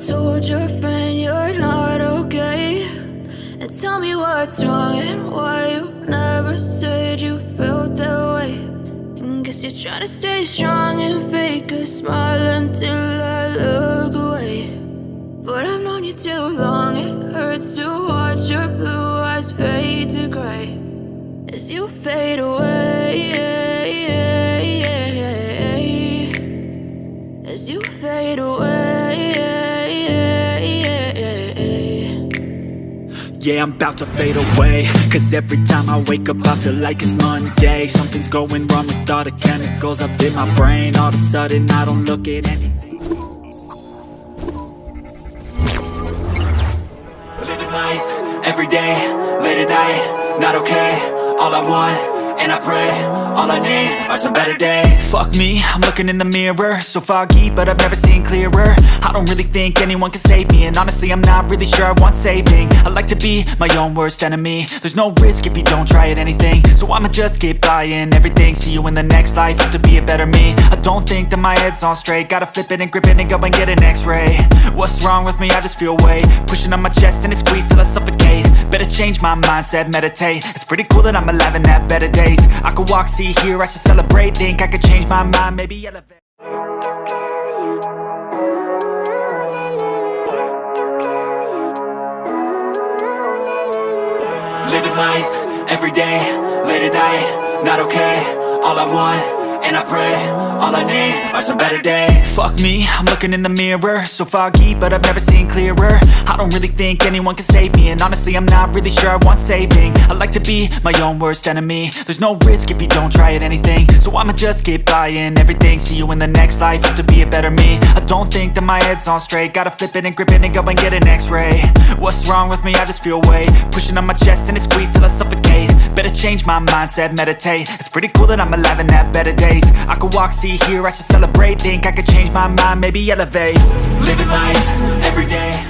told your friend you're not okay? And tell me what's wrong and why you never said you felt that way. And guess you're trying to stay strong and fake a smile until I look away. But I've known you too long, it hurts to watch your blue eyes fade to gray as you fade away, as you fade away. Yeah, I'm about to fade away, cause every time I wake up I feel like it's Monday. Something's going wrong with all the chemicals up in my brain. All of a sudden I don't look at anything. Living life, every day, late at night, not okay. All I want, and I pray, all I need are some better days. Fuck me, I'm looking in the mirror, so foggy, but I've never seen clearer. I don't really think anyone can save me, and honestly I'm not really sure I want saving. I like to be my own worst enemy. There's no risk if you don't try at anything, so I'ma just keep buying everything. See you in the next life, have to be a better me. I don't think that my head's on straight, gotta flip it and grip it and go and get an x-ray. What's wrong with me? I just feel weight pushing on my chest and it squeezes till I suffocate. Better change my mindset, meditate. It's pretty cool that I'm alive and have better days. I could walk, see, hear, I should celebrate. Think I could change my mind, maybe elevate. Living life, every day, late at night, not okay. All I want, and I pray, all I need are some better days. Fuck me, I'm looking in the mirror, so foggy, but I've never seen clearer. I don't really think anyone can save me, and honestly I'm not really sure I want saving. I like to be my own worst enemy. There's no risk if you don't try at anything, so I'ma just keep buying everything. See you in the next life, have to be a better me. I don't think that my head's on straight, gotta flip it and grip it and go and get an x-ray. What's wrong with me? I just feel weight pushing on my chest and it squeezes till I suffocate. Better change my mindset, meditate. It's pretty cool that I'm alive and have better days. I could walk, see, hear, I should celebrate. Think I could change my mind, maybe elevate. Living life, every day.